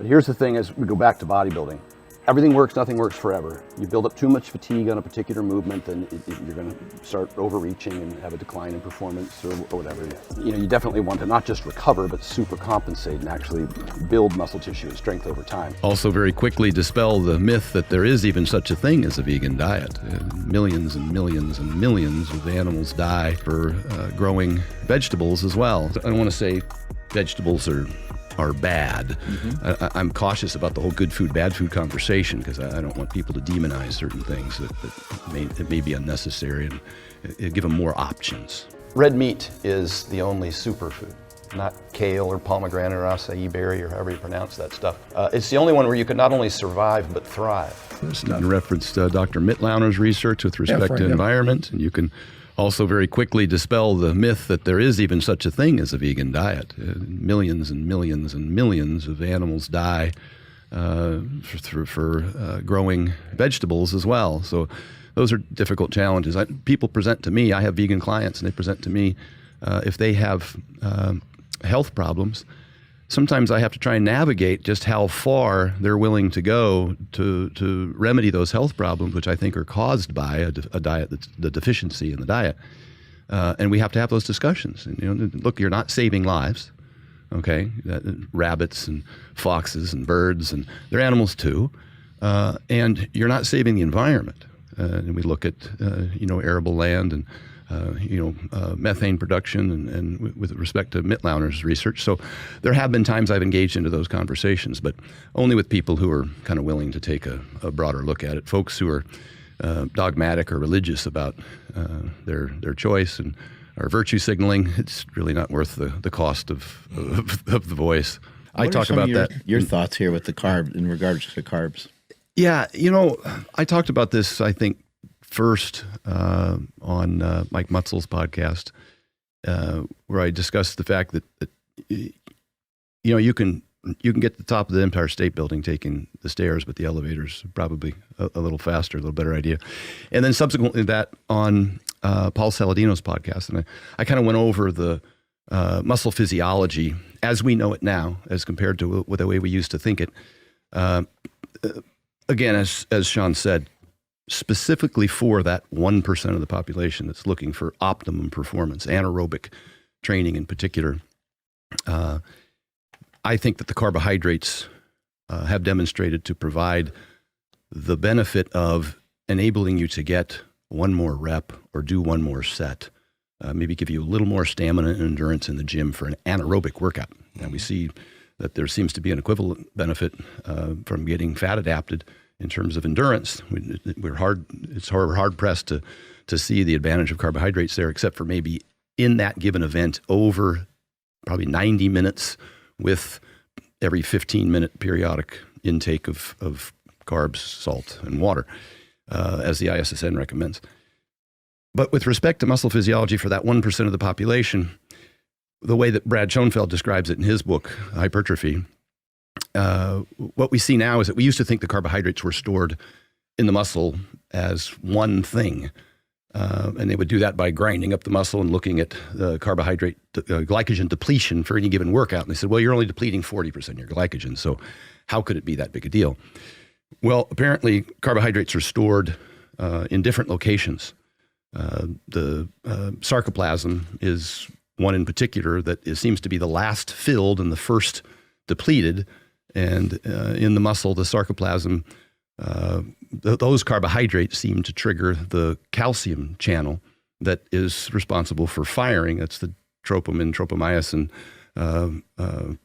But here's the thing as we go back to bodybuilding. Everything works, nothing works forever. You build up too much fatigue on a particular movement, then you're going to start overreaching and have a decline in performance or whatever. You definitely want to not just recover, but super compensate and actually build muscle tissue and strength over time. Also very quickly dispel the myth that there is even such a thing as a vegan diet. Millions and millions and millions of animals die for growing vegetables as well. I don't want to say vegetables are bad. Mm-hmm. I'm cautious about the whole good food, bad food conversation because I don't want people to demonize certain things that may be unnecessary and give them more options. Red meat is the only superfood, not kale or pomegranate or acai berry or however you pronounce that stuff. It's the only one where you can not only survive but thrive. This referenced Dr. Mitlauner's research with respect to environment, and you can also very quickly dispel the myth that there is even such a thing as a vegan diet. Millions and millions and millions of animals die for growing vegetables as well. So those are difficult challenges. People present to me, I have vegan clients, and they present to me if they have health problems. Sometimes I have to try and navigate just how far they're willing to go to remedy those health problems, which I think are caused by a diet, that's the deficiency in the diet. And we have to have those discussions. And, look, you're not saving lives, okay? Rabbits and foxes and birds, and they're animals too. And you're not saving the environment. And we look at, arable land and methane production and with respect to Mitlauner's research. So there have been times I've engaged into those conversations, but only with people who are kind of willing to take a broader look at it. Folks who are dogmatic or religious about their choice and are virtue signaling, it's really not worth the cost of the voice. I talk about that. Your thoughts here with the carb in regards to carbs. Yeah, I talked about this, I think, first on Mike Mutzel's podcast, where I discussed the fact that you can get to the top of the Empire State Building taking the stairs, but the elevator's probably a little faster, a little better idea. And then subsequently that on Paul Saladino's podcast, and I kind of went over the muscle physiology as we know it now, as compared to the way we used to think it. Again, as Sean said, specifically for that 1% of the population that's looking for optimum performance, anaerobic training in particular. I think that the carbohydrates have demonstrated to provide the benefit of enabling you to get one more rep or do one more set, maybe give you a little more stamina and endurance in the gym for an anaerobic workout. And we see that there seems to be an equivalent benefit from getting fat adapted in terms of endurance. We're hard pressed to see the advantage of carbohydrates there, except for maybe in that given event over probably 90 minutes with every 15-minute periodic intake of carbs, salt, and water, as the ISSN recommends. But with respect to muscle physiology for that 1% of the population, the way that Brad Schoenfeld describes it in his book, Hypertrophy, what we see now is that we used to think the carbohydrates were stored in the muscle as one thing. And they would do that by grinding up the muscle and looking at the carbohydrate glycogen depletion for any given workout. And they said, well, you're only depleting 40% of your glycogen, so how could it be that big a deal? Well, apparently carbohydrates are stored in different locations. The sarcoplasm is one in particular that seems to be the last filled and the first depleted. And in the muscle, the sarcoplasm, those carbohydrates seem to trigger the calcium channel that is responsible for firing. That's the troponin, tropomyosin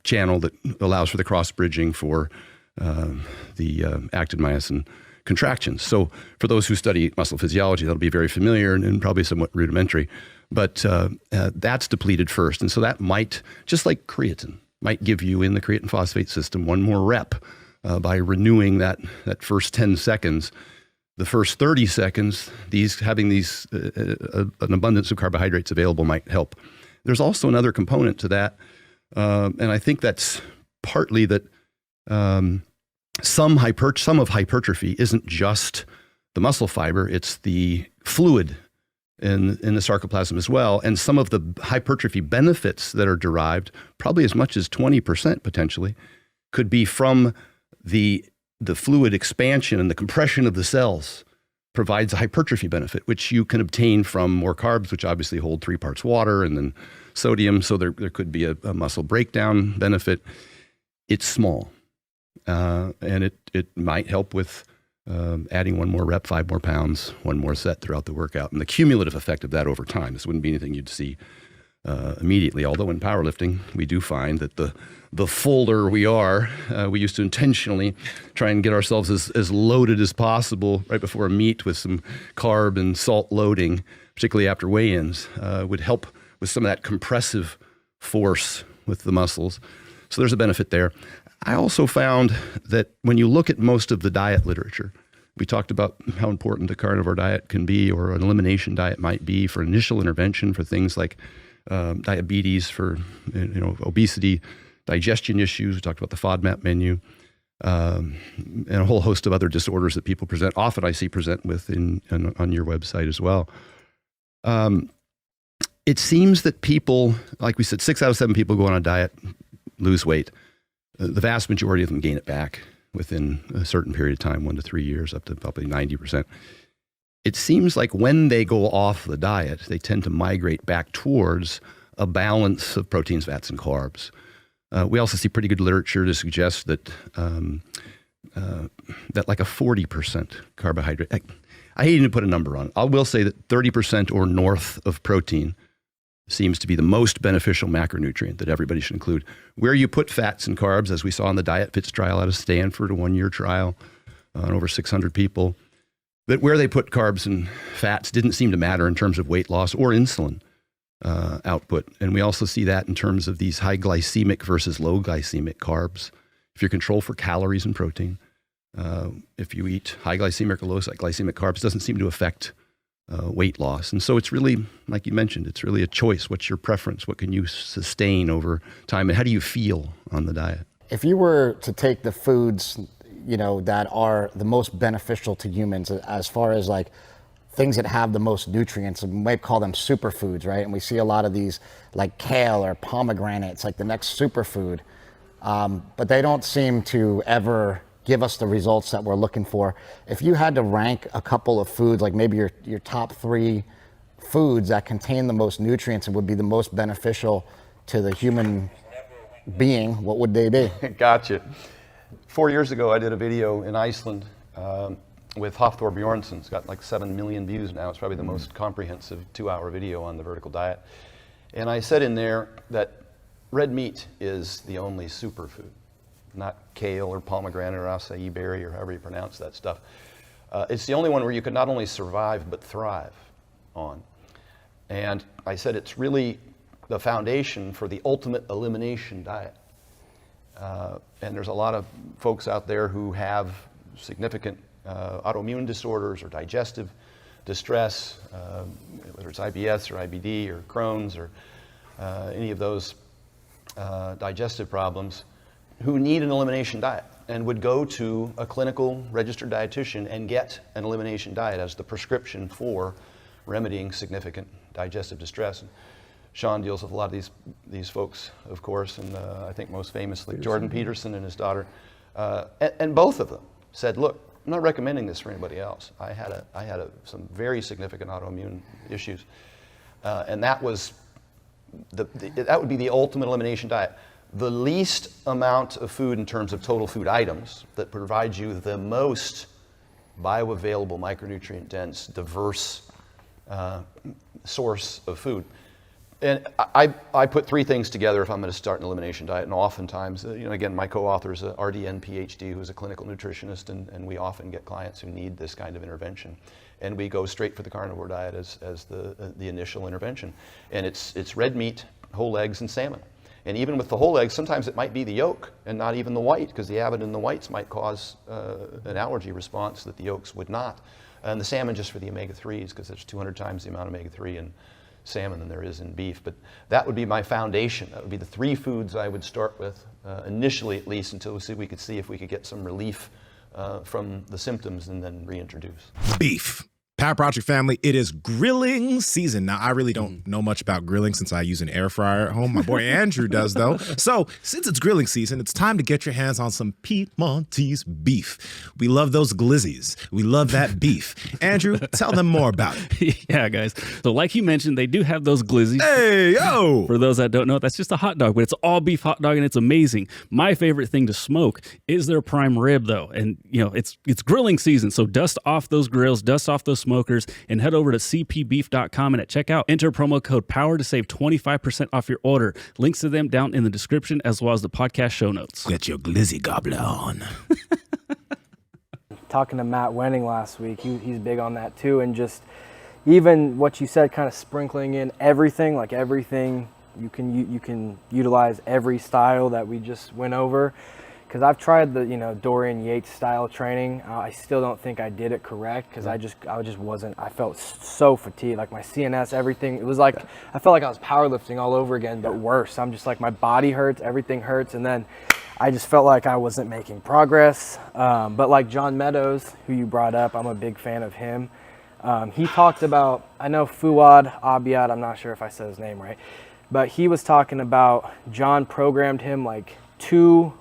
channel that allows for the cross-bridging for the actin myosin contractions. So for those who study muscle physiology, that'll be very familiar and probably somewhat rudimentary. But that's depleted first. And so that might, just like creatine, might give you in the creatine phosphate system one more rep by renewing that first 10 seconds. The first 30 seconds, having an abundance of carbohydrates available might help. There's also another component to that, and I think that's partly that some of hypertrophy isn't just the muscle fiber; it's the fluid in the sarcoplasm as well. And some of the hypertrophy benefits that are derived, probably as much as 20% potentially, could be from the fluid expansion and the compression of the cells provides a hypertrophy benefit, which you can obtain from more carbs, which obviously hold 3 parts water and then sodium. So there could be a muscle breakdown benefit. It's small, and it might help with adding 1 more rep, 5 more pounds, 1 more set throughout the workout. And the cumulative effect of that over time, this wouldn't be anything you'd see immediately. Although in powerlifting, we do find that the fuller we are, we used to intentionally try and get ourselves as loaded as possible right before a meet with some carb and salt loading, particularly after weigh-ins, would help with some of that compressive force with the muscles. So there's a benefit there. I also found that when you look at most of the diet literature, we talked about how important a carnivore diet can be, or an elimination diet might be for initial intervention for things like diabetes, for obesity, digestion issues. We talked about the FODMAP menu, and a whole host of other disorders that people present. Often I see present with on your website as well. It seems that people, like we said, 6 out of 7 people go on a diet, lose weight. The vast majority of them gain it back within a certain period of time, 1 to 3 years, up to probably 90%. It seems like when they go off the diet, they tend to migrate back towards a balance of proteins, fats, and carbs. We also see pretty good literature to suggest that that like a 40% carbohydrate. I hate to put a number on it. I will say that 30% or north of protein seems to be the most beneficial macronutrient that everybody should include. Where you put fats and carbs, as we saw in the Diet Fits trial out of Stanford, a 1-year trial on over 600 people, that where they put carbs and fats didn't seem to matter in terms of weight loss or insulin output. And we also see that in terms of these high glycemic versus low glycemic carbs. If you control for calories and protein, if you eat high glycemic or low glycemic carbs, it doesn't seem to affect weight loss. And so it's really, like you mentioned, it's really a choice. What's your preference? What can you sustain over time? And how do you feel on the diet? If you were to take the foods, that are the most beneficial to humans, as far as like things that have the most nutrients, we might call them superfoods, right? And we see a lot of these like kale or pomegranate, it's like the next superfood. But they don't seem to ever give us the results that we're looking for. If you had to rank a couple of foods, like maybe your top 3 foods that contain the most nutrients and would be the most beneficial to the human being, what would they be? Gotcha. 4 years ago, I did a video in Iceland with Hafthor Bjornsson. It's got like 7 million views now. It's probably the most comprehensive 2-hour video on the vertical diet. And I said in there that red meat is the only superfood, not kale or pomegranate or acai berry or however you pronounce that stuff. It's the only one where you could not only survive but thrive on. And I said it's really the foundation for the ultimate elimination diet. And there's a lot of folks out there who have significant autoimmune disorders or digestive distress, whether it's IBS or IBD or Crohn's or any of those digestive problems, who need an elimination diet and would go to a clinical registered dietitian and get an elimination diet as the prescription for remedying significant digestive distress. And Sean deals with a lot of these folks, of course, and I think most famously Jordan Peterson and his daughter. And both of them said, look, I'm not recommending this for anybody else. I had some very significant autoimmune issues. And that was that would be the ultimate elimination diet. The least amount of food in terms of total food items that provides you the most bioavailable, micronutrient dense, diverse source of food. And I put 3 things together if I'm going to start an elimination diet. And oftentimes, again, my co-author is a RDN PhD who's a clinical nutritionist, and we often get clients who need this kind of intervention. And we go straight for the carnivore diet as the initial intervention. And it's red meat, whole eggs, and salmon. And even with the whole eggs, sometimes it might be the yolk and not even the white, because the avid in the whites might cause an allergy response that the yolks would not. And the salmon just for the omega-3s, because there's 200 times the amount of omega-3 in salmon than there is in beef. But that would be my foundation. That would be the 3 foods I would start with, initially at least, until we could see if we could get some relief from the symptoms and then reintroduce. Beef, Power Project family, it is grilling season. Now, I really don't know much about grilling since I use an air fryer at home. My boy Andrew does, though. So, since it's grilling season, it's time to get your hands on some Piedmontese beef. We love those glizzies. We love that beef. Andrew, tell them more about it. Yeah, guys. So like you mentioned, they do have those glizzies. Hey, yo! For those that don't know, that's just a hot dog, but it's all beef hot dog and it's amazing. My favorite thing to smoke is their prime rib though. And you know, it's grilling season. So dust off those grills, dust off those smokers, and head over to cpbeef.com and at checkout, enter promo code POWER to save 25% off your order. Links to them down in the description as well as the podcast show notes. Get your glizzy gobbler on. Talking to Matt Wenning last week, he's big on that too, and just even what you said, kind of sprinkling in everything, like everything you can utilize every style that we just went over. Because I've tried the Dorian Yates style training. I still don't think I did it correct because I just wasn't. I felt so fatigued, like my CNS, everything. It was like I felt like I was powerlifting all over again, but worse. I'm just like my body hurts, everything hurts, and then I just felt like I wasn't making progress. But like John Meadows, who you brought up, I'm a big fan of him. He talked about, I know Fuad Abiad, I'm not sure if I said his name right, but he was talking about John programmed him like two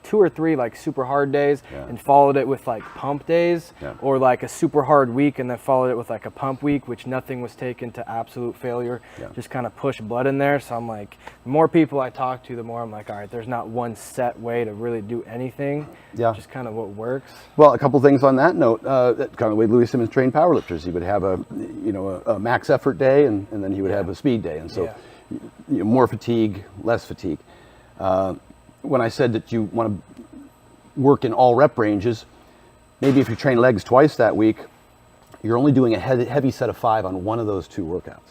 or three like super hard days and followed it with like pump days or like a super hard week and then followed it with like a pump week, which nothing was taken to absolute failure, just kind of push blood in there. So I'm like, the more people I talk to, the more I'm like, all right, there's not one set way to really do anything. Just kind of what works. Well, a couple things on that note, kind of the way Louis Simmons trained powerlifters. He would have a max effort day and then he would have a speed day. And so more fatigue, less fatigue. When I said that you want to work in all rep ranges, maybe if you train legs twice that week, you're only doing a heavy set of 5 on one of those 2 workouts.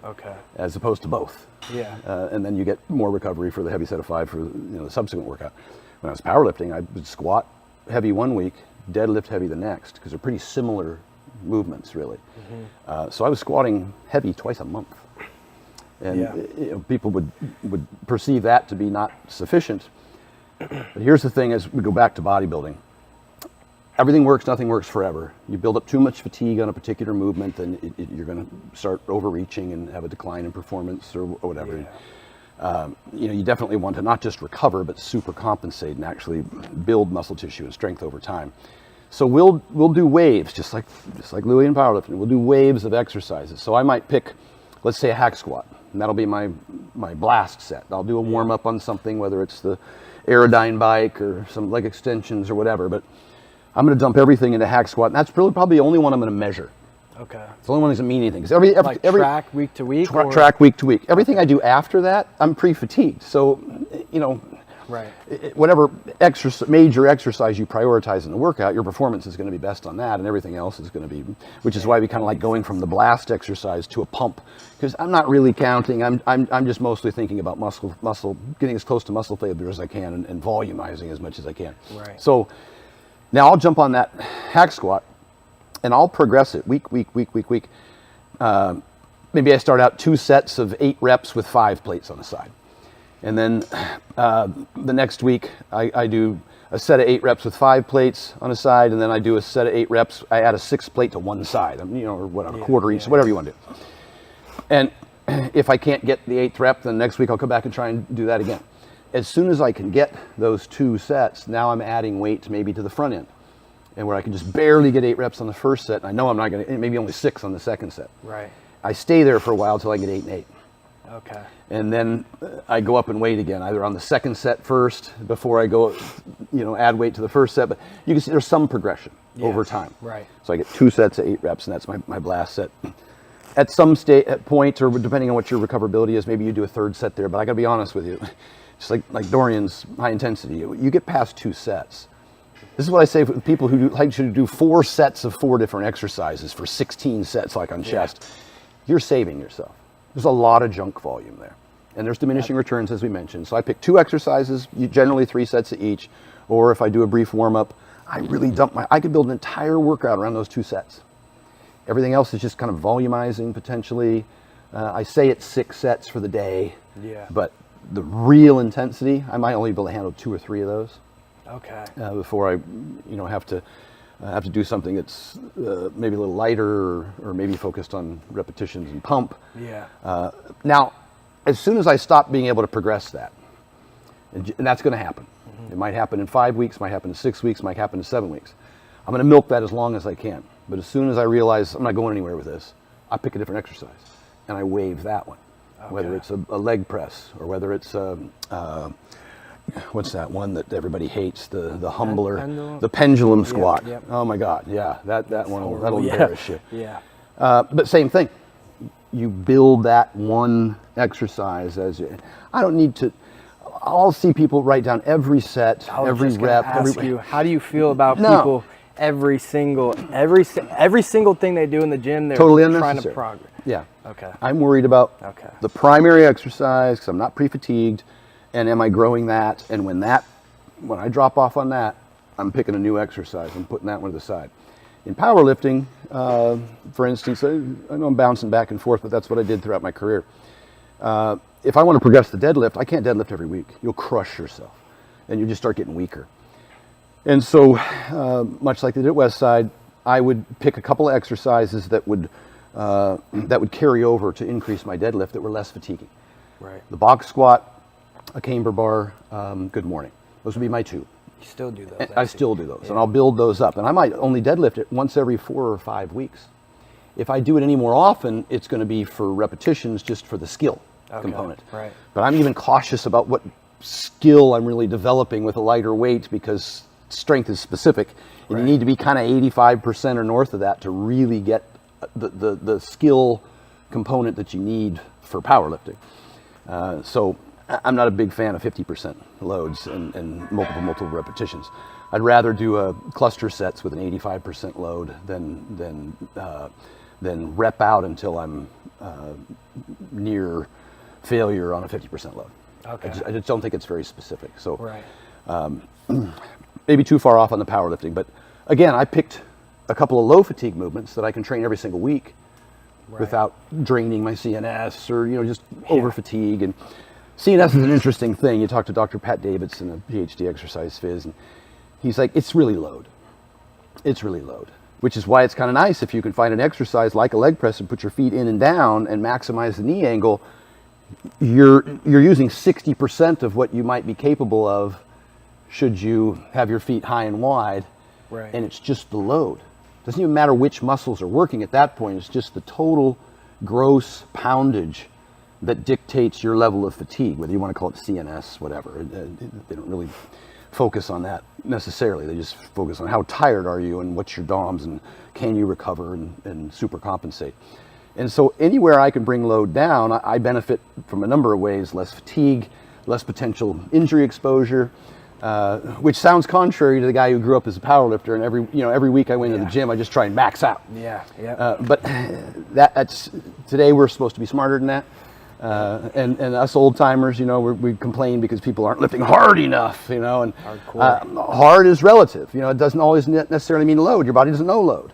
Okay. As opposed to both. And then you get more recovery for the heavy set of 5 for the subsequent workout. When I was powerlifting, I would squat heavy one week, deadlift heavy the next, because they're pretty similar movements, really. So I was squatting heavy twice a month. And people would perceive that to be not sufficient. But here's the thing, as we go back to bodybuilding, everything works, nothing works forever. You build up too much fatigue on a particular movement, then you're going to start overreaching and have a decline in performance or whatever. You definitely want to not just recover, but super compensate and actually build muscle tissue and strength over time. So we'll do waves, just like Louis in powerlifting. We'll do waves of exercises. So I might pick, let's say, a hack squat, and that'll be my blast set. I'll do a warm up on something, whether it's the Aerodyne bike or some leg extensions or whatever, but I'm going to dump everything into hack squat, and that's probably the only one I'm going to measure. Okay. It's the only one that doesn't mean anything. Because every track week to week? Track week to week. Everything I do after that, I'm pre-fatigued. So, whatever major exercise you prioritize in the workout, your performance is going to be best on that, and everything else is going to be, which is why we kind of like going from the blast exercise to a pump, because I'm not really counting. I'm just mostly thinking about muscle, getting as close to muscle failure as I can, and volumizing as much as I can. Right. So now I'll jump on that hack squat, and I'll progress it week. Maybe I start out 2 sets of 8 reps with 5 plates on the side. And then the next week, I do a set of 8 reps with 5 plates on the side, and then I do a set of 8 reps. I add a 6th plate to one side, or whatever, quarter each, whatever you want to do. And if I can't get the 8th rep, then next week I'll come back and try and do that again. As soon as I can get those 2 sets, now I'm adding weight maybe to the front end, and where I can just barely get 8 reps on the first set, and I know I'm not going to, maybe only 6 on the second set. Right. I stay there for a while till I get 8 and 8. Okay. And then I go up and weight again, either on the second set first before I go, add weight to the first set. But you can see there's some progression over time. Right. So I get 2 sets of 8 reps, and that's my blast set. At some point, or depending on what your recoverability is, maybe you do a 3rd set there. But I got to be honest with you, just like Dorian's high intensity, you get past 2 sets. This is what I say for people who like to do 4 sets of 4 different exercises for 16 sets, like on chest. You're saving yourself. There's a lot of junk volume there. And there's diminishing returns, as we mentioned. So I pick 2 exercises, generally 3 sets of each. Or if I do a brief warm-up, I really I could build an entire workout around those 2 sets. Everything else is just kind of volumizing, potentially. I say it's 6 sets for the day. But the real intensity, I might only be able to handle 2 or 3 of those. Okay. Before I, have to have to do something that's maybe a little lighter or maybe focused on repetitions and pump. Yeah. Now, as soon as I stop being able to progress that, and that's going to happen. It might happen in 5 weeks, might happen in 6 weeks, might happen in 7 weeks. I'm going to milk that as long as I can. But as soon as I realize I'm not going anywhere with this, I pick a different exercise and I waive that one. Okay. Whether it's a leg press or whether it's what's that one that everybody hates, the humbler, the pendulum squat. Yep. Oh my God, yeah, that one that'll embarrass you. Yeah. But same thing. You build that one exercise as you. I don't need to. I'll see people write down every set, every rep. How do you feel about people? Every single thing they do in the gym, they're totally trying to progress. Yeah. Okay. I'm worried about the primary exercise because I'm not pre-fatigued, and am I growing that? And when I drop off on that, I'm picking a new exercise. I'm putting that one to the side. In powerlifting, for instance, I know I'm bouncing back and forth, but that's what I did throughout my career. If I want to progress the deadlift, I can't deadlift every week. You'll crush yourself, and you just start getting weaker. And so, much like they did at Westside, I would pick a couple of exercises that would carry over to increase my deadlift that were less fatiguing. Right. The box squat, a camber bar, good morning. Those would be my two. You still do those? I still do those, and I'll build those up. And I might only deadlift it once every 4 or 5 weeks. If I do it any more often, it's going to be for repetitions, just for the skill component. Right. But I'm even cautious about what skill I'm really developing with a lighter weight because strength is specific, and you need to be kind of 85% or north of that to really get the skill component that you need for powerlifting. So I'm not a big fan of 50% loads and multiple repetitions. I'd rather do cluster sets with an 85% load than rep out until I'm near failure on a 50% load. Okay. I just don't think it's very specific. So maybe too far off on the powerlifting, but again, I picked a couple of low fatigue movements that I can train every single week without draining my CNS or just over fatigue. And CNS is an interesting thing. You talk to Dr. Pat Davidson, a PhD exercise phys, and he's like, it's really load. It's really load, which is why it's kind of nice if you can find an exercise like a leg press and put your feet in and down and maximize the knee angle. You're using 60% of what you might be capable of should you have your feet high and wide, and it's just the load. Doesn't even matter which muscles are working at that point. It's just the total gross poundage that dictates your level of fatigue, whether you want to call it CNS, whatever. They don't really focus on that necessarily. They just focus on how tired are you and what's your DOMs and can you recover and super compensate. And so anywhere I can bring load down, I benefit from a number of ways: less fatigue, less potential injury exposure, which sounds contrary to the guy who grew up as a powerlifter. And every week I went to the gym, I just try and max out. But that's today we're supposed to be smarter than that. And us old timers, we complain because people aren't lifting hard enough. And hard is relative. It doesn't always necessarily mean load. Your body doesn't know load.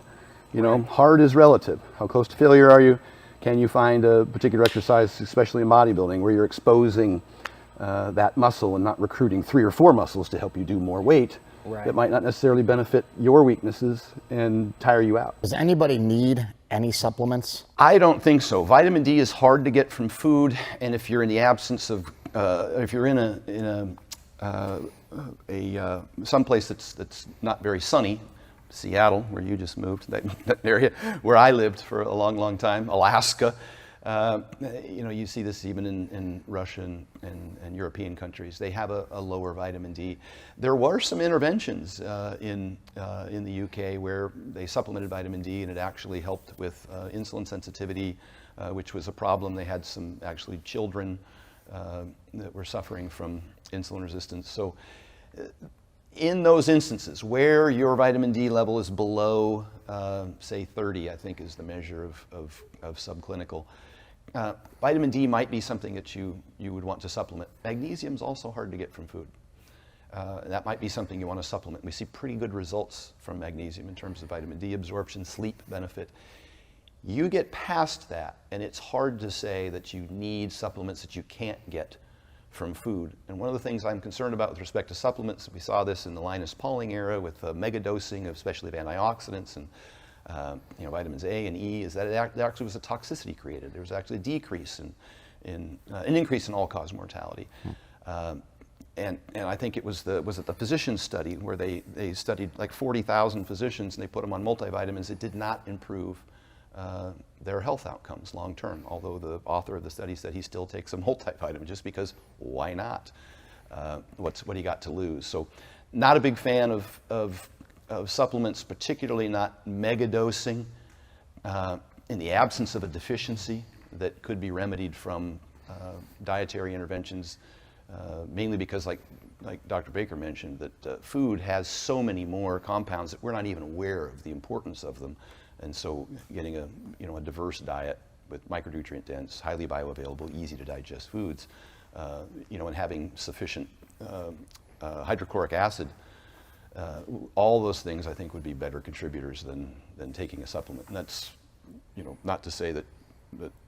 Hard is relative. How close to failure are you? Can you find a particular exercise, especially in bodybuilding, where you're exposing that muscle and not recruiting 3 or 4 muscles to help you do more weight that might not necessarily benefit your weaknesses and tire you out? Does anybody need any supplements? I don't think so. Vitamin D is hard to get from food, and if you're in the absence of, if you're in someplace that's not very sunny, Seattle, where you just moved, that area where I lived for a long time, Alaska. You see this even in Russia and European countries. They have a lower vitamin D. There were some interventions in the UK where they supplemented vitamin D, and it actually helped with insulin sensitivity, which was a problem. They had some actually children that were suffering from insulin resistance. So in those instances where your vitamin D level is below, say 30, I think is the measure of subclinical, vitamin D might be something that you would want to supplement. Magnesium is also hard to get from food. That might be something you want to supplement. We see pretty good results from magnesium in terms of vitamin D absorption, sleep benefit. You get past that, and it's hard to say that you need supplements that you can't get from food. And one of the things I'm concerned about with respect to supplements, we saw this in the Linus Pauling era with mega dosing of especially of antioxidants and vitamins A and E, is that there actually was a toxicity created. There was actually a decrease in an increase in all-cause mortality. And I think it was the physician study where they studied like 40,000 physicians and they put them on multivitamins. It did not improve their health outcomes long term, although the author of the study said he still takes a multivitamin just because why not? What he got to lose? So not a big fan of supplements, particularly not mega dosing in the absence of a deficiency that could be remedied from dietary interventions, mainly because like Dr. Baker mentioned, that food has so many more compounds that we're not even aware of the importance of them. And so getting a diverse diet with micronutrient dense, highly bioavailable, easy to digest foods, and having sufficient hydrochloric acid, all those things I think would be better contributors than taking a supplement. And that's, not to say that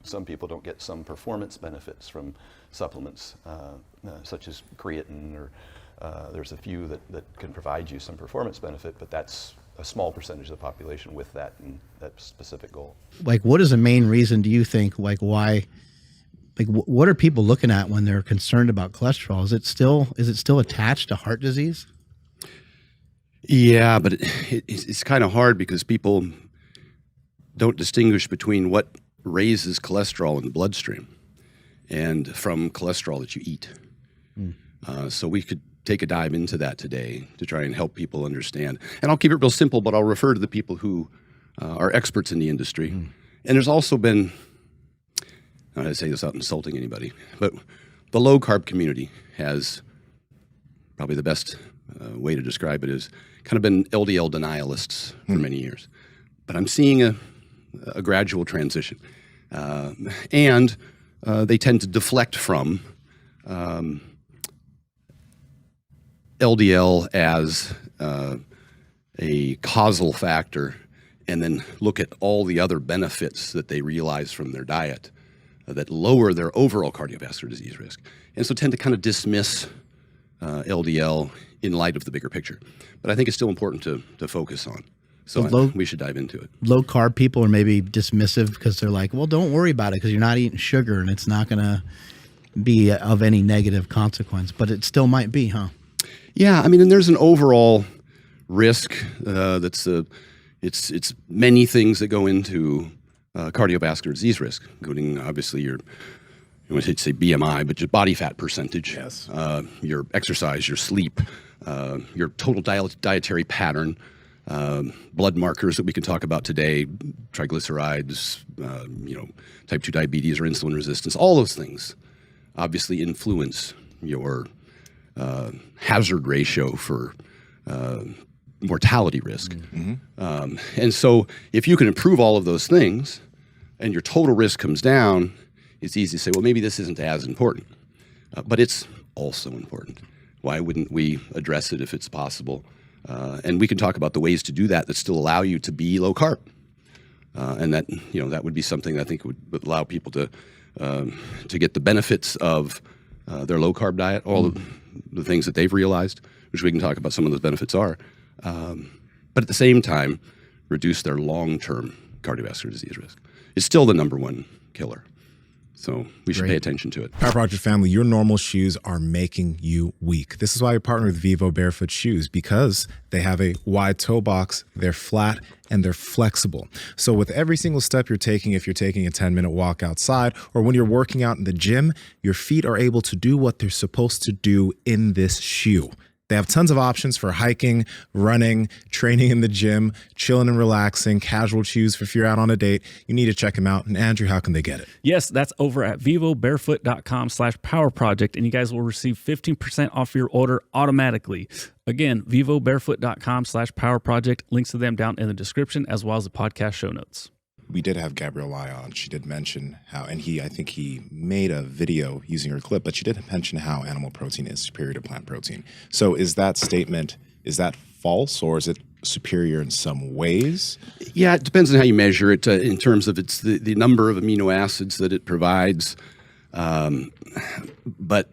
some people don't get some performance benefits from supplements, such as creatine, or there's a few that can provide you some performance benefit, but that's a small percentage of the population with that specific goal. Like, what is the main reason, do you think, why, what are people looking at when they're concerned about cholesterol? Is it still attached to heart disease? Yeah, but it's kind of hard because people don't distinguish between what raises cholesterol in the bloodstream and from cholesterol that you eat. So we could take a dive into that today to try and help people understand. And I'll keep it real simple, but I'll refer to the people who are experts in the industry. And there's also been, I don't want to say this without insulting anybody, but the low carb community has probably the best way to describe it is kind of been LDL denialists for many years. But I'm seeing a gradual transition. And they tend to deflect from LDL as a causal factor and then look at all the other benefits that they realize from their diet that lower their overall cardiovascular disease risk. And so tend to kind of dismiss LDL in light of the bigger picture. But I think it's still important to focus on. So we should dive into it. Low carb people are maybe dismissive because they're like, well, don't worry about it because you're not eating sugar and it's not going to be of any negative consequence. But it still might be, huh? Yeah, I mean, and there's an overall risk it's many things that go into cardiovascular disease risk, including obviously you want to say BMI, but your body fat percentage, Yes. Your exercise, your sleep, your total dietary pattern, blood markers that we can talk about today, triglycerides, type 2 diabetes or insulin resistance, all those things obviously influence your hazard ratio for mortality risk. And so if you can improve all of those things and your total risk comes down, it's easy to say, well, maybe this isn't as important. But it's also important. Why wouldn't we address it if it's possible? And we can talk about the ways to do that still allow you to be low carb. And that, that would be something that I think would allow people to get the benefits of their low carb diet, all the things that they've realized, which we can talk about some of those benefits are. But at the same time, reduce their long-term cardiovascular disease risk. It's still the number one killer. So we should pay attention to it. Power Project family, your normal shoes are making you weak. This is why we partner with Vivo Barefoot Shoes, because they have a wide toe box, they're flat, and they're flexible. So with every single step you're taking, if you're taking a 10-minute walk outside, or when you're working out in the gym, your feet are able to do what they're supposed to do in this shoe. They have tons of options for hiking, running, training in the gym, chilling and relaxing, casual shoes for if you're out on a date. You need to check them out. And Andrew, how can they get it? Yes, that's over at vivobarefoot.com/powerproject, and you guys will receive 15% off your order automatically. Again, vivobarefoot.com/powerproject. Links to them down in the description as well as the podcast show notes. We did have Gabrielle Lai on. She did mention how, and I think he made a video using her clip, but she did mention how animal protein is superior to plant protein. So is that statement, is that false, or is it superior in some ways? Yeah, it depends on how you measure it in terms of it's the number of amino acids that it provides. But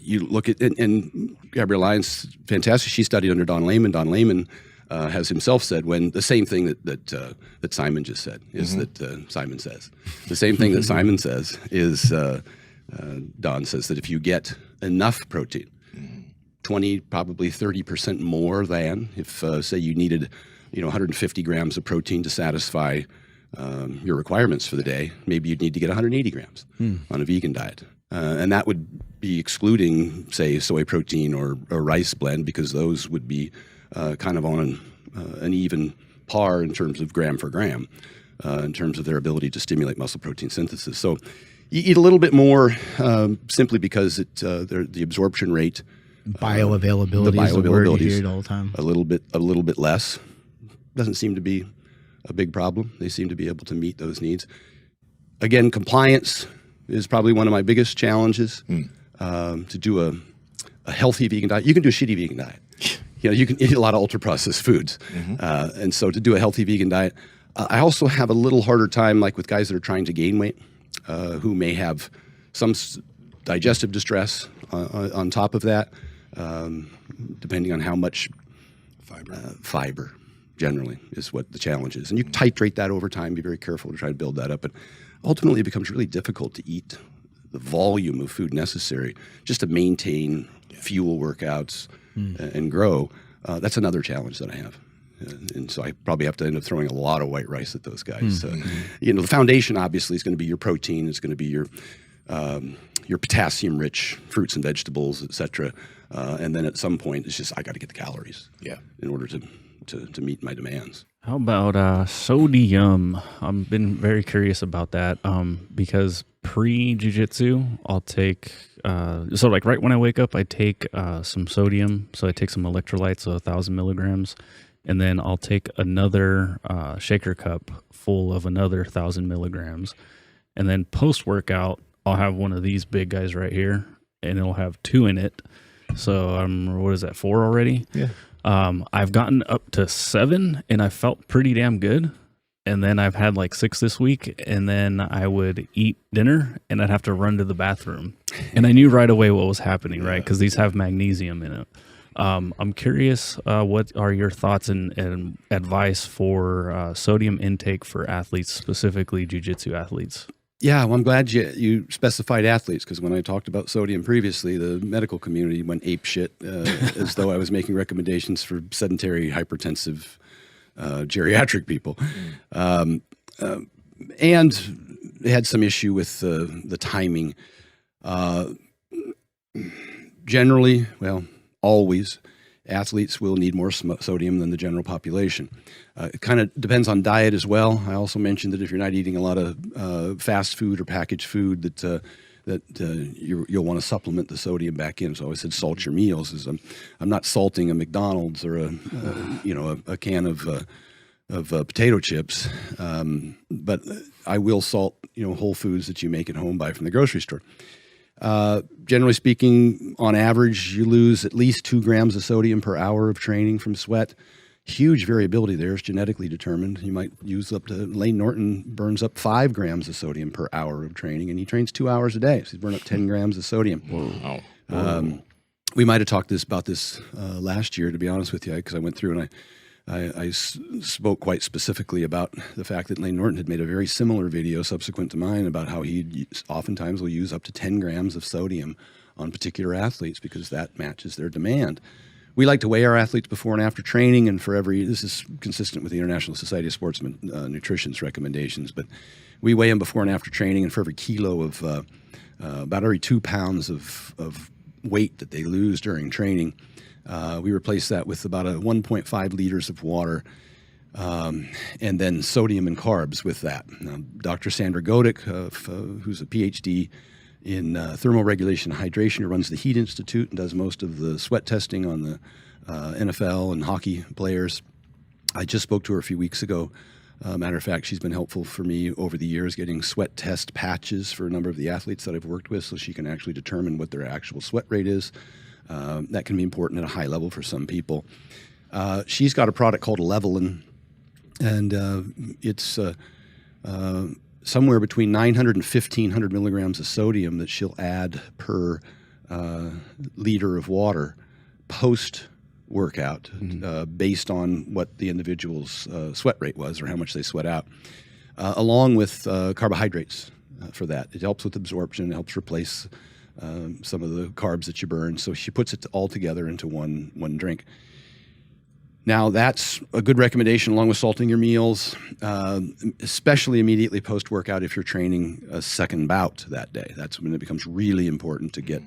you look at, and Gabrielle Lyons, fantastic. She studied under Don Lehman. Don Lehman has himself said when the same thing that Simon just said is that Simon says. The same thing that Simon says is Don says that if you get enough protein, 20, probably 30% more than if, say, you needed 150 grams of protein to satisfy your requirements for the day, maybe you'd need to get 180 grams on a vegan diet. And that would be excluding, say, soy protein or rice blend, because those would be kind of on an even par in terms of gram for gram, in terms of their ability to stimulate muscle protein synthesis. So you eat a little bit more simply because the absorption rate, Bioavailability is the word you hear all the time. A little bit less. Doesn't seem to be a big problem. They seem to be able to meet those needs. Again, compliance is probably one of my biggest challenges. To do a healthy vegan diet, you can do a shitty vegan diet. You can eat a lot of ultra processed foods, and so to do a healthy vegan diet, I also have a little harder time, like with guys that are trying to gain weight, who may have some digestive distress on top of that, depending on how much fiber generally is what the challenge is. And you titrate that over time, be very careful to try to build that up. But ultimately, it becomes really difficult to eat the volume of food necessary just to maintain fuel workouts and grow. That's another challenge that I have. And so I probably have to end up throwing a lot of white rice at those guys. The foundation obviously is going to be your protein. It's going to be your potassium-rich fruits and vegetables, et cetera. And then at some point, it's just I got to get the calories in order to meet my demands. How about sodium? I've been very curious about that because pre-jiu-jitsu, I'll take, so like right when I wake up, I take some sodium. So I take some electrolytes, so 1,000 milligrams, and then I'll take another shaker cup full of another 1,000 milligrams. And then post-workout, I'll have one of these big guys right here, and it'll have 2 in it. So what is that, 4 already? Yeah. I've gotten up to 7 and I felt pretty damn good. And then I've had like 6 this week, and then I would eat dinner and I'd have to run to the bathroom. And I knew right away what was happening, right? Because these have magnesium in it. I'm curious, what are your thoughts and advice for sodium intake for athletes, specifically jiu-jitsu athletes? Yeah, well, I'm glad you specified athletes, because when I talked about sodium previously, the medical community went ape shit as though I was making recommendations for sedentary, hypertensive, geriatric people. And they had some issue with the timing. Generally, well, always, athletes will need more sodium than the general population. It kind of depends on diet as well. I also mentioned that if you're not eating a lot of fast food or packaged food, that you'll want to supplement the sodium back in. So I always said salt your meals. I'm not salting a McDonald's or a can of potato chips, but I will salt whole foods that you make at home, buy from the grocery store. Generally speaking, on average, you lose at least 2 grams of sodium per hour of training from sweat. Huge variability there. It's genetically determined. You might use up to, Lane Norton burns up 5 grams of sodium per hour of training, and he trains 2 hours a day. So he's burned up 10 grams of sodium. Whoa. We might have talked about this last year, to be honest with you, because I went through and I spoke quite specifically about the fact that Lane Norton had made a very similar video subsequent to mine about how he oftentimes will use up to 10 grams of sodium on particular athletes because that matches their demand. We like to weigh our athletes before and after training, and this is consistent with the International Society of Sportsman Nutrition's recommendations, but we weigh them before and after training, and for every kilo of, about every 2 pounds of weight that they lose during training, we replace that with about 1.5 liters of water, and then sodium and carbs with that. Now, Dr. Sandra Godick, who's a PhD in thermal regulation and hydration, who runs the Heat Institute and does most of the sweat testing on the NFL and hockey players. I just spoke to her a few weeks ago. Matter of fact, she's been helpful for me over the years getting sweat test patches for a number of the athletes that I've worked with, so she can actually determine what their actual sweat rate is. That can be important at a high level for some people. She's got a product called Levelin, and it's somewhere between 900 and 1,500 milligrams of sodium that she'll add per liter of water post-workout, based on what the individual's sweat rate was or how much they sweat out, along with carbohydrates for that. It helps with absorption. It helps replace some of the carbs that you burn. So she puts it all together into one drink. Now, that's a good recommendation along with salting your meals, especially immediately post-workout if you're training a second bout that day. That's when it becomes really important to get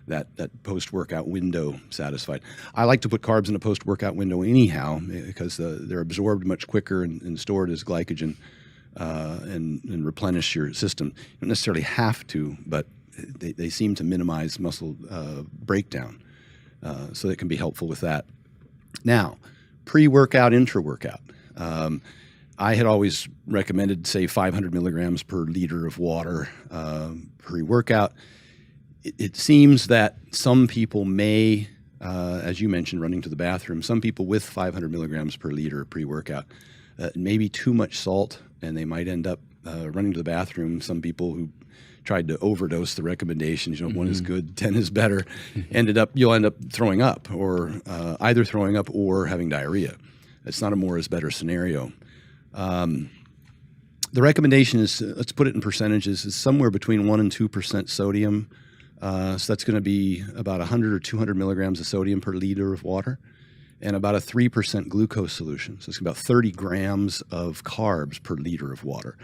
that post-workout window satisfied. I like to put carbs in a post-workout window anyhow because they're absorbed much quicker and stored as glycogen and replenish your system. You don't necessarily have to, but they seem to minimize muscle breakdown, so that can be helpful with that. Now, pre-workout, intra-workout. I had always recommended, say, 500 milligrams per liter of water pre-workout. It seems that some people may, as you mentioned, running to the bathroom, some people with 500 milligrams per liter pre-workout, may be too much salt, and they might end up running to the bathroom. Some people who tried to overdose the recommendations, 1 is good, 10 is better, you'll end up throwing up, or either throwing up or having diarrhea. It's not a more is better scenario. The recommendation is, let's put it in percentages, is somewhere between 1% and 2% sodium. So that's going to be about 100 or 200 milligrams of sodium per liter of water, and about a 3% glucose solution. So it's about 30 grams of carbs per liter of water.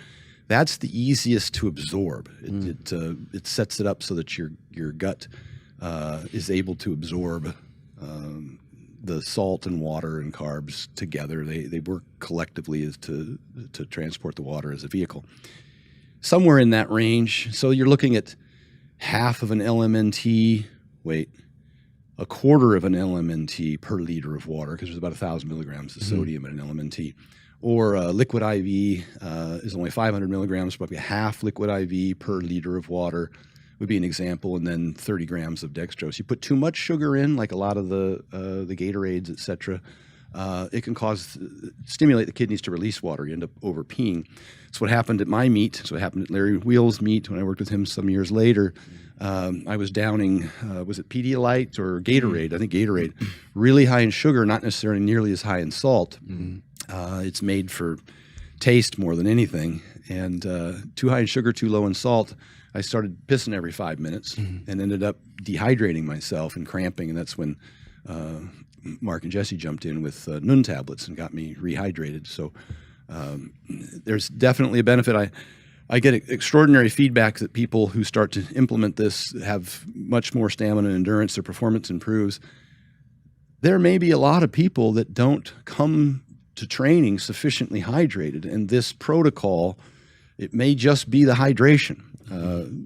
That's the easiest to absorb. It sets it up so that your gut is able to absorb the salt and water and carbs together. They work collectively as to transport the water as a vehicle. Somewhere in that range. So you're looking at half of an LMNT, a quarter of an LMNT per liter of water, because there's about 1,000 milligrams of sodium in an LMNT. Or liquid IV is only 500 milligrams, probably half liquid IV per liter of water would be an example, and then 30 grams of dextrose. You put too much sugar in, like a lot of the Gatorades, et cetera, it can stimulate the kidneys to release water. You end up over peeing. It's what happened at my meet. It's what happened at Larry Wheel's meet when I worked with him some years later. I was downing, was it Pedialyte or Gatorade? I think Gatorade. Really high in sugar, not necessarily nearly as high in salt. It's made for taste more than anything. And too high in sugar, too low in salt. I started pissing every 5 minutes and ended up dehydrating myself and cramping. And that's when Mark and Jesse jumped in with Nun tablets and got me rehydrated. So there's definitely a benefit. I get extraordinary feedback that people who start to implement this have much more stamina and endurance. Their performance improves. There may be a lot of people that don't come to training sufficiently hydrated, and this protocol, it may just be the hydration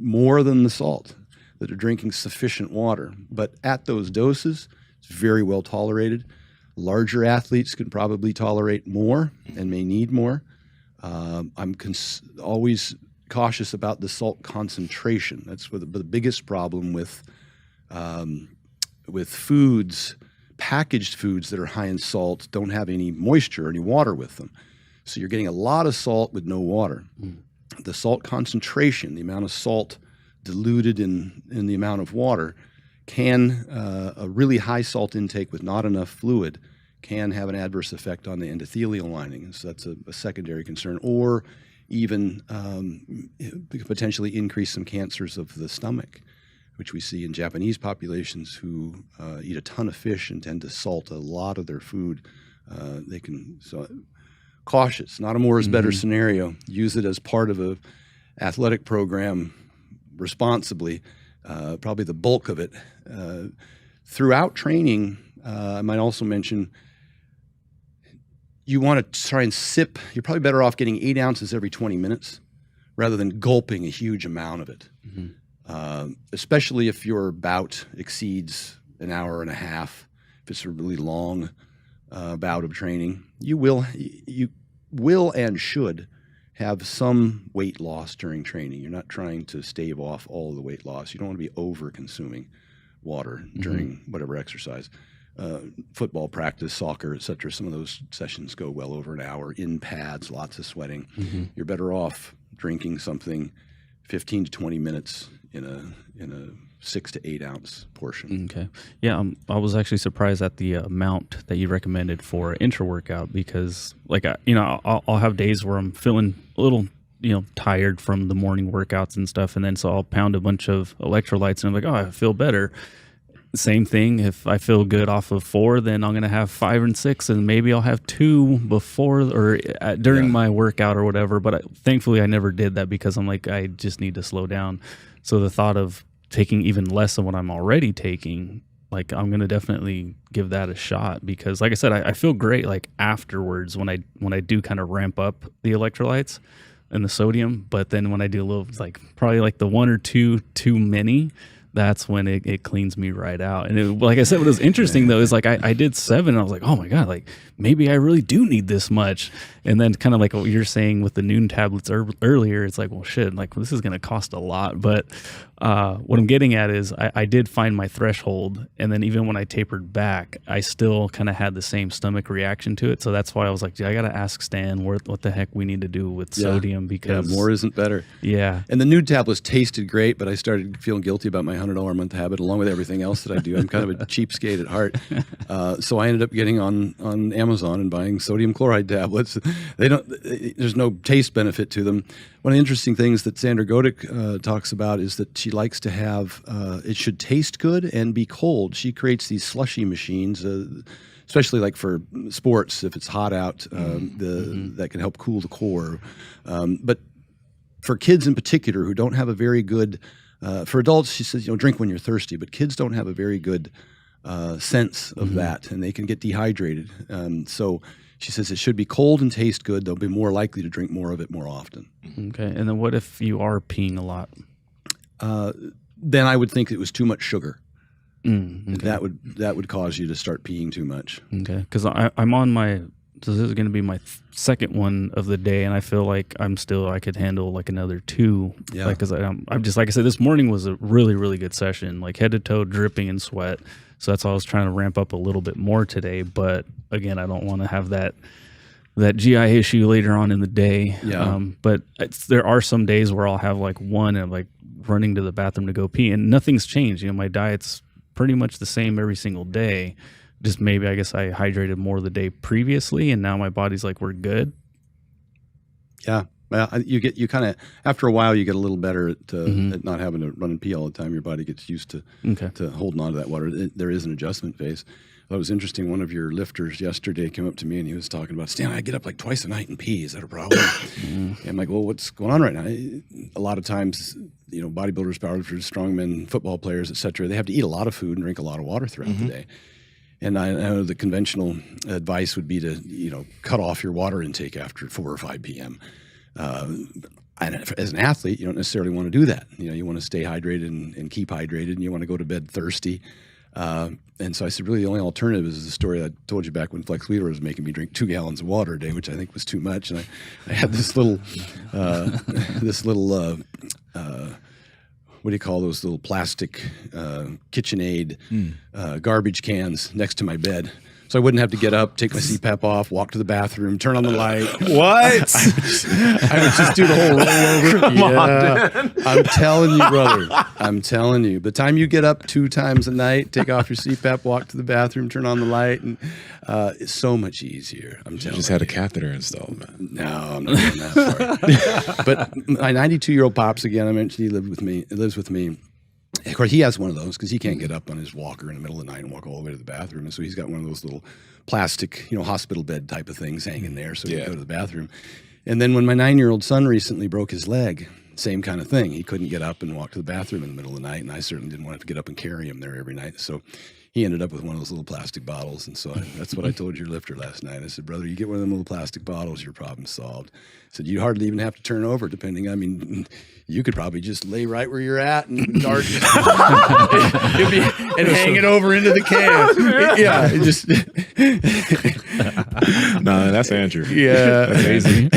more than the salt, that are drinking sufficient water. But at those doses, it's very well tolerated. Larger athletes can probably tolerate more and may need more. I'm always cautious about the salt concentration. That's the biggest problem with foods. Packaged foods that are high in salt don't have any moisture or any water with them. So you're getting a lot of salt with no water. The salt concentration, the amount of salt diluted in the amount of water, can, a really high salt intake with not enough fluid can have an adverse effect on the endothelial lining. And so that's a secondary concern, or even potentially increase some cancers of the stomach, which we see in Japanese populations who eat a ton of fish and tend to salt a lot of their food. Cautious, not a more is better scenario. Use it as part of a athletic program responsibly, probably the bulk of it. Throughout training, I might also mention, you want to try and sip. You're probably better off getting 8 ounces every 20 minutes rather than gulping a huge amount of it. Especially if your bout exceeds an hour and a half. If it's a really long bout of training, you will and should have some weight loss during training. You're not trying to stave off all of the weight loss. You don't want to be over consuming water during whatever exercise. Football practice, soccer, et cetera. Some of those sessions go well over an hour in pads, lots of sweating. You're better off drinking something 15 to 20 minutes in a 6 to 8 ounce portion. Okay. Yeah, I was actually surprised at the amount that you recommended for intra workout, because like I'll have days where I'm feeling a little tired from the morning workouts and stuff, and then so I'll pound a bunch of electrolytes and I'm like, oh, I feel better. Same thing, if I feel good off of 4, then I'm going to have 5 and 6, and maybe I'll have 2 before or during my workout or whatever. But thankfully I never did that, because I'm like, I just need to slow down. So the thought of taking even less than what I'm already taking, like I'm going to definitely give that a shot, because like I said, I feel great like afterwards when I do kind of ramp up the electrolytes and the sodium. But then when I do a little, like probably like the 1 or 2 too many, that's when it cleans me right out. And like I said, what was interesting though is like I did 7 and I was like, oh my God, like maybe I really do need this much. And then kind of like what you're saying with the noon tablets earlier, it's like, well shit, like this is going to cost a lot. But what I'm getting at is I did find my threshold, and then even when I tapered back, I still kind of had the same stomach reaction to it. So that's why I was like, I got to ask Stan what the heck we need to do with sodium, because more isn't better. Yeah. And the nude tablets tasted great, but I started feeling guilty about my $100 a month habit, along with everything else that I do. I'm kind of a cheapskate at heart. So I ended up getting on Amazon and buying sodium chloride tablets. There's no taste benefit to them. One of the interesting things that Sandra Godick talks about is that she likes to have, it should taste good and be cold. She creates these slushy machines, especially like for sports, if it's hot out, that can help cool the core. But for kids in particular who don't have a very good, for adults, she says, drink when you're thirsty, but kids don't have a very good sense of that, and they can get dehydrated. So she says it should be cold and taste good. They'll be more likely to drink more of it more often. Okay. And then what if you are peeing a lot? Then I would think it was too much sugar. Okay. That would cause you to start peeing too much. Okay. Because I'm on my, so this is going to be my second one of the day, and I feel like I could handle like another 2. Yeah. Like, because I'm just, like I said, this morning was a really, really good session, like head to toe dripping in sweat. So that's why I was trying to ramp up a little bit more today. But again, I don't want to have that GI issue later on in the day. Yeah. But there are some days where I'll have like 1 and I'm like running to the bathroom to go pee, and nothing's changed. My diet's pretty much the same every single day. Just maybe I guess I hydrated more the day previously, and now my body's like, we're good. Yeah. Well, you kind of, after a while, you get a little better at not having to run and pee all the time. Your body gets used to holding on to that water. There is an adjustment phase. Well, it was interesting. One of your lifters yesterday came up to me and he was talking about, Stan, I get up like twice a night and pee. Is that a problem? And I'm like, well, what's going on right now? A lot of times, bodybuilders, powerlifters, strongmen, football players, et cetera, they have to eat a lot of food and drink a lot of water throughout the day. And I know the conventional advice would be to, cut off your water intake after 4 or 5 p.m. And as an athlete, you don't necessarily want to do that. You want to stay hydrated and keep hydrated, and you want to go to bed thirsty. And so I said, really, the only alternative is the story I told you back when Flex Wheeler was making me drink 2 gallons of water a day, which I think was too much. And I had this little, what do you call those little plastic KitchenAid garbage cans next to my bed. So I wouldn't have to get up, take my CPAP off, walk to the bathroom, turn on the light. What? I would just do the whole rollover. Come on, dude. I'm telling you, brother. I'm telling you. By the time you get up 2 times a night, take off your CPAP, walk to the bathroom, turn on the light, and it's so much easier. I'm telling you. You just had a catheter installed, man. No, I'm not going that far. But my 92-year-old pops, again, I mentioned he lives with me. Of course, he has one of those because he can't get up on his walker in the middle of the night and walk all the way to the bathroom. And so he's got one of those little plastic, hospital bed type of things hanging there so he can go to the bathroom. And then when my 9-year-old son recently broke his leg, same kind of thing. He couldn't get up and walk to the bathroom in the middle of the night, and I certainly didn't want to get up and carry him there every night. So he ended up with one of those little plastic bottles. And so that's what I told your lifter last night. I said, brother, you get one of them little plastic bottles, your problem's solved. I said, you hardly even have to turn over, you could probably just lay right where you're at and dart and hang it over into the can. No, that's Andrew. Yeah. Amazing.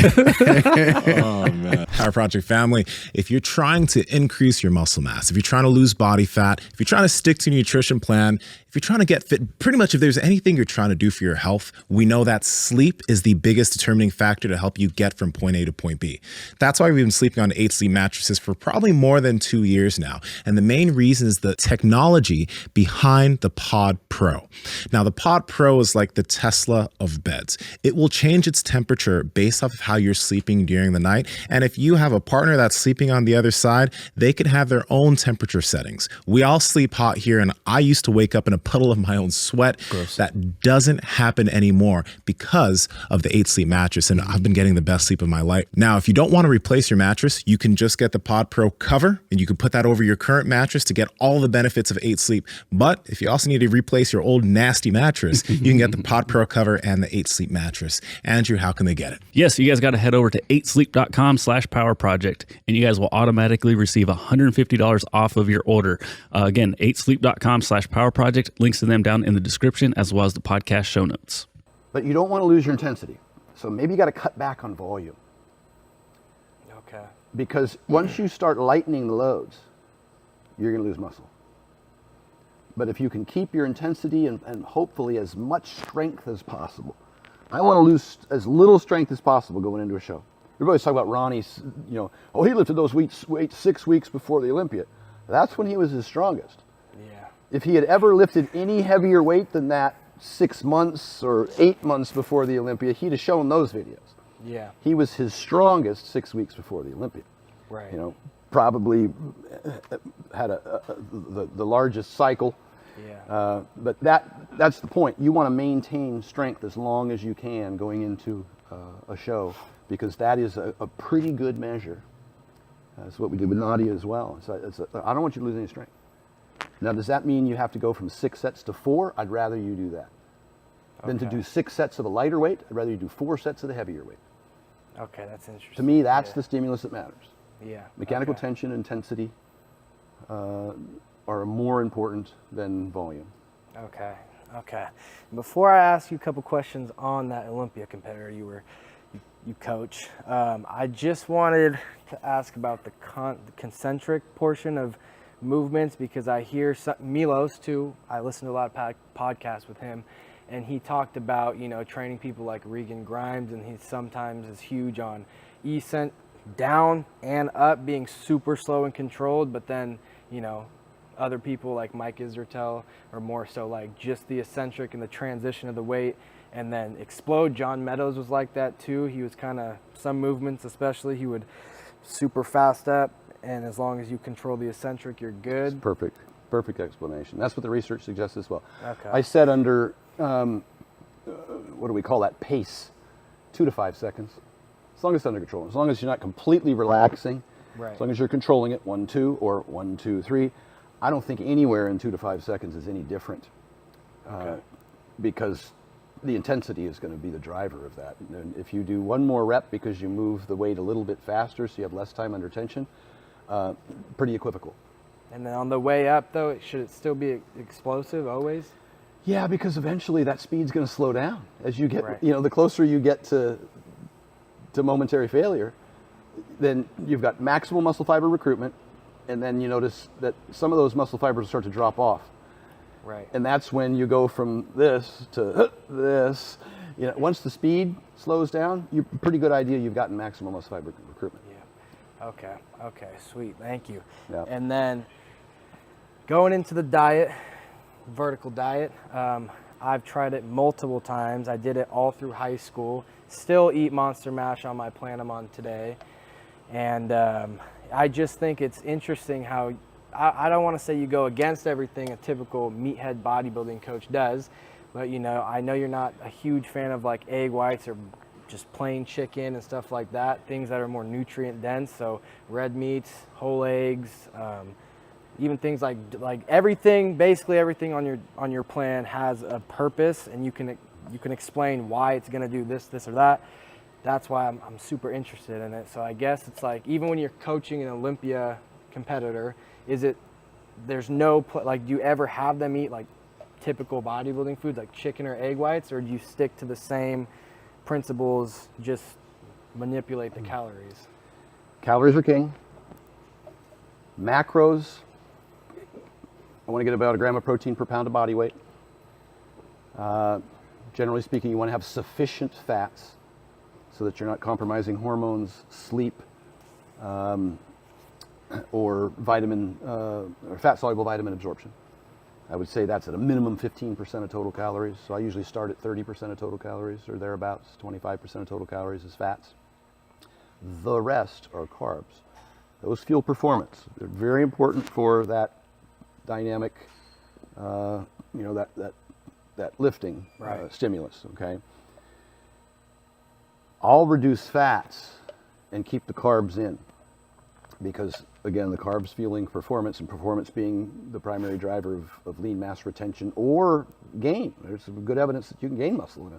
Oh man. Power Project family, if you're trying to increase your muscle mass, if you're trying to lose body fat, if you're trying to stick to your nutrition plan, if you're trying to get fit, pretty much if there's anything you're trying to do for your health, we know that sleep is the biggest determining factor to help you get from point A to point B. That's why we've been sleeping on 8 Sleep mattresses for probably more than 2 years now. And the main reason is the technology behind the Pod Pro. Now, the Pod Pro is like the Tesla of beds. It will change its temperature based off of how you're sleeping during the night. And if you have a partner that's sleeping on the other side, they could have their own temperature settings. We all sleep hot here, and I used to wake up in a puddle of my own sweat. Gross. That doesn't happen anymore because of the 8 Sleep mattress, and I've been getting the best sleep of my life. Now, if you don't want to replace your mattress, you can just get the Pod Pro cover, and you can put that over your current mattress to get all the benefits of 8 Sleep. But if you also need to replace your old nasty mattress, you can get the Pod Pro cover and the 8 Sleep mattress. Andrew, how can they get it? Yes, you guys got to head over to 8sleep.com/powerproject, and you guys will automatically receive $150 off of your order. Again, 8sleep.com/powerproject. Links to them down in the description as well as the podcast show notes. But you don't want to lose your intensity. So maybe you got to cut back on volume. Okay. Because once you start lightening the loads, you're going to lose muscle. But if you can keep your intensity and hopefully as much strength as possible. I want to lose as little strength as possible going into a show. Everybody's talking about Ronnie's, he lifted those weights 6 weeks before the Olympia. That's when he was his strongest. Yeah. If he had ever lifted any heavier weight than that 6 months or 8 months before the Olympia, he'd have shown those videos. Yeah. He was his strongest 6 weeks before the Olympia. Right. Probably had the largest cycle. Yeah. But that's the point. You want to maintain strength as long as you can going into a show, because that is a pretty good measure. That's what we did with Nadia as well. I don't want you to lose any strength. Now, does that mean you have to go from 6 sets to 4? I'd rather you do that. Than to do 6 sets of a lighter weight, I'd rather you do 4 sets of the heavier weight. Okay, that's interesting. To me, that's the stimulus that matters. Yeah. Mechanical tension, intensity are more important than volume. Okay. Before I ask you a couple questions on that Olympia competitor you coach, I just wanted to ask about the concentric portion of movements, because I hear Milos too. I listen to a lot of podcasts with him, and he talked about training people like Regan Grimes, and he sometimes is huge on eccentric down and up being super slow and controlled, but then other people like Mike Isertel are more so like just the eccentric and the transition of the weight. And then explode, John Meadows was like that too. He was kind of, some movements especially, he would super fast up, and as long as you control the eccentric, you're good. Perfect explanation. That's what the research suggests as well. Okay. I said under, what do we call that, pace, 2 to 5 seconds. As long as it's under control, as long as you're not completely relaxing, Right. as long as you're controlling it, 1, 2, or 1, 2, 3. I don't think anywhere in 2 to 5 seconds is any different, because the intensity is going to be the driver of that. And if you do one more rep because you move the weight a little bit faster, so you have less time under tension, pretty equivocal. And then on the way up though, should it still be explosive always? Yeah, because eventually that speed's going to slow down as you get, Right. the closer you get to momentary failure, then you've got maximal muscle fiber recruitment, and then you notice that some of those muscle fibers start to drop off. Right. And that's when you go from this to this. Once the speed slows down, you're a pretty good idea you've gotten maximal muscle fiber recruitment. Yeah. Okay, sweet, thank you. Yeah. And then going into the diet, vertical diet, I've tried it multiple times. I did it all through high school. Still eat Monster Mash on my plan I'm on today. And I just think it's interesting how, I don't want to say you go against everything a typical meathead bodybuilding coach does, but I know you're not a huge fan of like egg whites or just plain chicken and stuff like that, things that are more nutrient dense. So red meats, whole eggs, even things like everything, basically everything on your plan has a purpose, and you can explain why it's going to do this or that. That's why I'm super interested in it. So I guess it's like, even when you're coaching an Olympia competitor, there's no, do you ever have them eat like typical bodybuilding foods like chicken or egg whites, or do you stick to the same principles just manipulate the calories? Calories are king. Macros, I want to get about a gram of protein per pound of body weight. Generally speaking, you want to have sufficient fats so that you're not compromising hormones, sleep, or vitamin or fat-soluble vitamin absorption. I would say that's at a minimum 15% of total calories. So I usually start at 30% of total calories or thereabouts. 25% of total calories is fats. The rest are carbs. Those fuel performance. They're very important for that dynamic, that lifting stimulus. Okay. I'll reduce fats and keep the carbs in, because again, the carbs fueling performance, and performance being the primary driver of lean mass retention or gain. There's some good evidence that you can gain muscle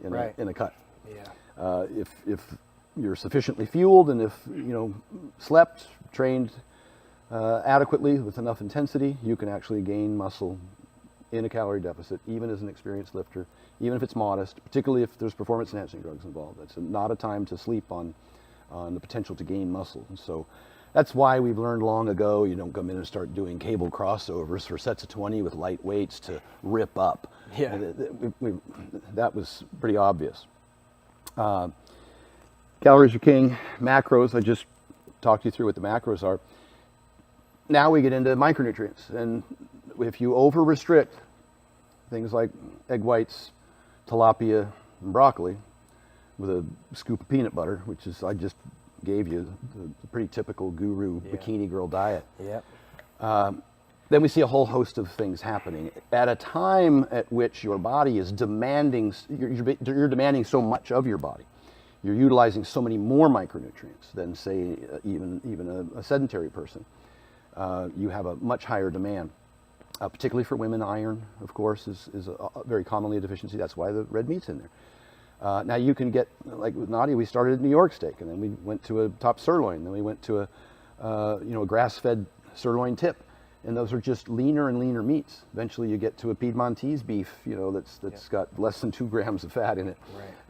in a cut. Yeah. If you're sufficiently fueled, and if slept, trained adequately with enough intensity, you can actually gain muscle in a calorie deficit, even as an experienced lifter, even if it's modest, particularly if there's performance enhancing drugs involved. That's not a time to sleep on the potential to gain muscle. And so that's why we've learned long ago, you don't come in and start doing cable crossovers for sets of 20 with light weights to rip up. Yeah. That was pretty obvious. Calories are king. Macros, I just talked you through what the macros are. Now we get into micronutrients. And if you over-restrict things like egg whites, tilapia, and broccoli with a scoop of peanut butter, which is, I just gave you the pretty typical guru bikini girl diet. Yep. Then we see a whole host of things happening at a time at which your body is demanding, you're demanding so much of your body. You're utilizing so many more micronutrients than, say, even a sedentary person. You have a much higher demand. Particularly for women, iron, of course, is very commonly a deficiency. That's why the red meat's in there. Now you can get, like with Nadia, we started at New York steak, and then we went to a top sirloin, then we went to a grass-fed sirloin tip, and those are just leaner and leaner meats. Eventually, you get to a Piedmontese beef, that's got less than 2 grams of fat in it,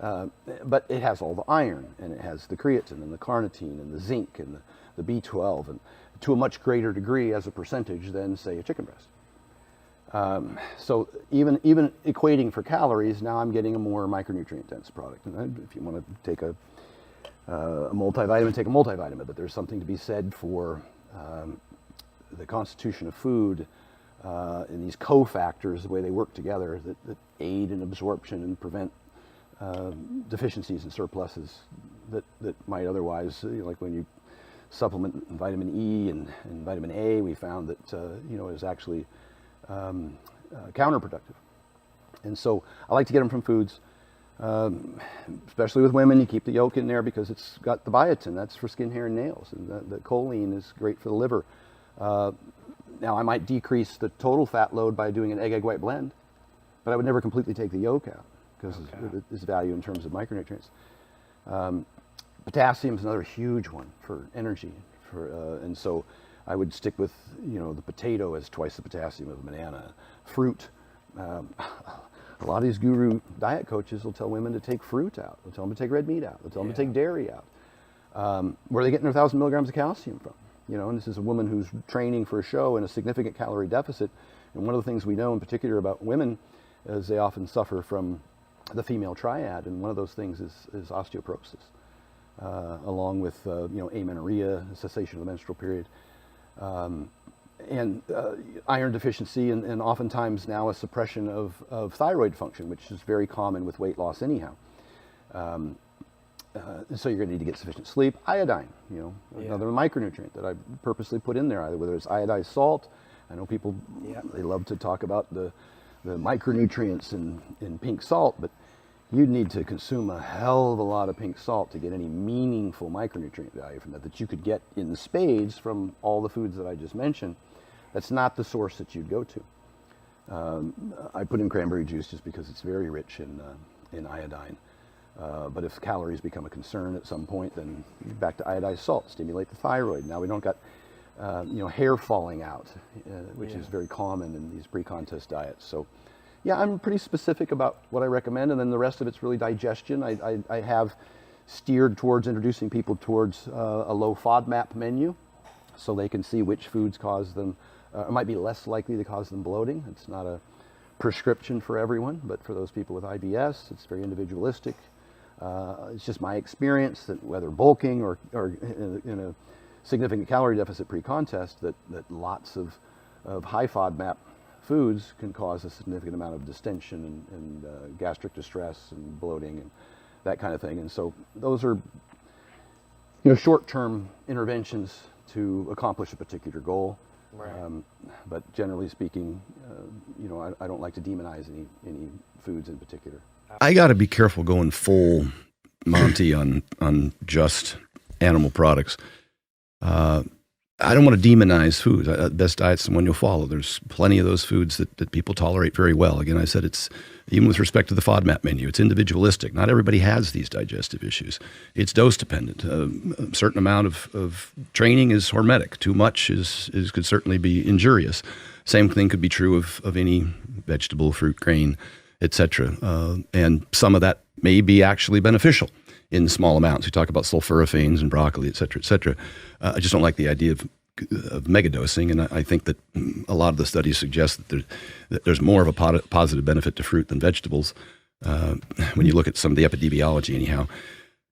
Right. but it has all the iron, and it has the creatine and the carnitine and the zinc and the B12, and to a much greater degree as a percentage than, say, a chicken breast. So even equating for calories, now I'm getting a more micronutrient dense product. And if you want to take a multivitamin, take a multivitamin. But there's something to be said for the constitution of food and these cofactors, the way they work together, that aid in absorption and prevent deficiencies and surpluses that might otherwise, like when you supplement vitamin E and vitamin A, we found that is actually counterproductive. And so I like to get them from foods, especially with women. You keep the yolk in there because it's got the biotin. That's for skin, hair, and nails. And the choline is great for the liver. Now I might decrease the total fat load by doing an egg white blend, but I would never completely take the yolk out because its value in terms of micronutrients. Potassium is another huge one for energy, and so I would stick with the potato as twice the potassium of a banana. Fruit. A lot of these guru diet coaches will tell women to take fruit out. They'll tell them to take red meat out. They'll tell them to take dairy out. Where are they getting their 1,000 milligrams of calcium from? And this is a woman who's training for a show in a significant calorie deficit. And one of the things we know in particular about women is they often suffer from the female triad, and one of those things is osteoporosis, along with amenorrhea, cessation of the menstrual period. And iron deficiency, and oftentimes now a suppression of thyroid function, which is very common with weight loss anyhow. So you're going to need to get sufficient sleep. Iodine, another micronutrient that I purposely put in there, either whether it's iodized salt. I know people, they love to talk about the micronutrients in pink salt, but you'd need to consume a hell of a lot of pink salt to get any meaningful micronutrient value from that you could get in the spades from all the foods that I just mentioned. That's not the source that you'd go to. I put in cranberry juice just because it's very rich in iodine. But if calories become a concern at some point, then back to iodized salt, stimulate the thyroid. Now we don't got hair falling out, which is very common in these pre-contest diets. So Yeah, I'm pretty specific about what I recommend, and then the rest of it's really digestion. I have steered towards introducing people towards a low FODMAP menu, so they can see which foods cause them, might be less likely to cause them bloating. It's not a prescription for everyone, but for those people with IBS, it's very individualistic. It's just my experience that whether bulking or in a significant calorie deficit pre-contest, that lots of high FODMAP foods can cause a significant amount of distension and gastric distress and bloating and that kind of thing. And so those are, short-term interventions to accomplish a particular goal. Right. But generally speaking, I don't like to demonize any foods in particular. I got to be careful going full Monty on just animal products. I don't want to demonize foods. Best diet's the one you'll follow. There's plenty of those foods that people tolerate very well. Again, I said it's, even with respect to the FODMAP menu, it's individualistic. Not everybody has these digestive issues. It's dose dependent. A certain amount of training is hormetic. Too much could certainly be injurious. Same thing could be true of any vegetable, fruit, grain, etc. And some of that may be actually beneficial in small amounts. We talk about sulforaphanes and broccoli, et cetera, I just don't like the idea of megadosing, and I think that a lot of the studies suggest that there's more of a positive benefit to fruit than vegetables when you look at some of the epidemiology anyhow.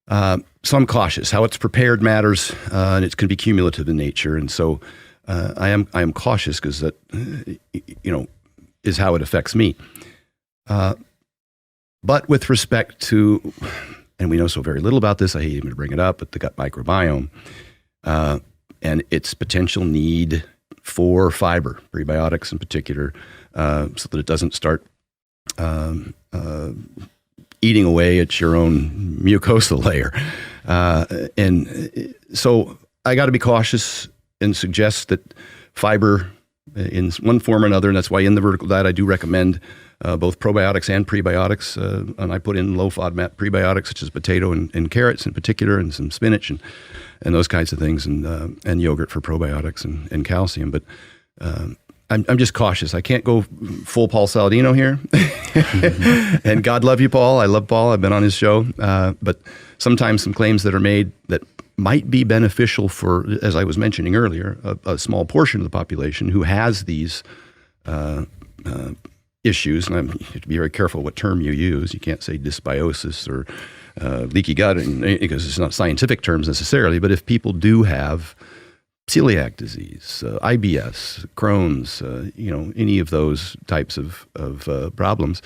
So I'm cautious. How it's prepared matters, and it can be cumulative in nature, and so I am cautious because that is how it affects me. But with respect to, and we know so very little about this, I hate even to bring it up, but the gut microbiome and its potential need for fiber, prebiotics in particular, so that it doesn't start eating away at your own mucosal layer. And so I got to be cautious and suggest that fiber in one form or another, and that's why in the vertical diet I do recommend both probiotics and prebiotics, and I put in low FODMAP prebiotics such as potato and carrots in particular, and some spinach and those kinds of things, and yogurt for probiotics and calcium. But I'm just cautious. I can't go full Paul Saladino here. And God love you, Paul. I love Paul. I've been on his show. But sometimes some claims that are made that might be beneficial for, as I was mentioning earlier, a small portion of the population who has these issues, and you have to be very careful what term you use. You can't say dysbiosis or leaky gut, because it's not scientific terms necessarily. But if people do have celiac disease, IBS, Crohn's, any of those types of problems,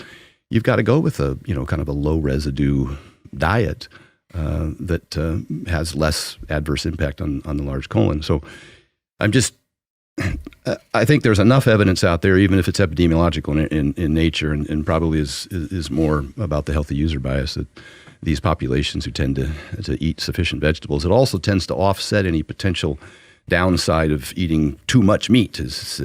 you've got to go with a kind of a low residue diet that has less adverse impact on the large colon. So I think there's enough evidence out there, even if it's epidemiological in nature, and probably is more about the healthy user bias, that these populations who tend to eat sufficient vegetables, it also tends to offset any potential downside of eating too much meat. Is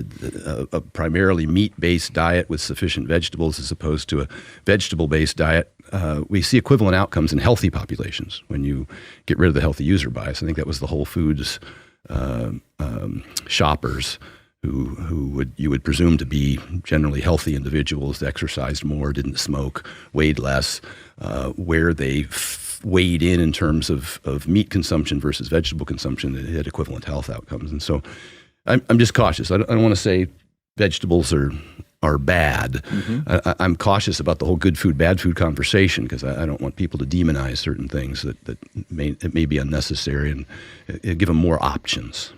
a primarily meat-based diet with sufficient vegetables as opposed to a vegetable-based diet. We see equivalent outcomes in healthy populations when you get rid of the healthy user bias. I think that was the Whole Foods shoppers who you would presume to be generally healthy individuals, exercised more, didn't smoke, weighed less, where they weighed in terms of meat consumption versus vegetable consumption, it had equivalent health outcomes. And so I'm just cautious. I don't want to say vegetables are bad. Mm-hmm. I'm cautious about the whole good food, bad food conversation, because I don't want people to demonize certain things that may be unnecessary, and give them more options.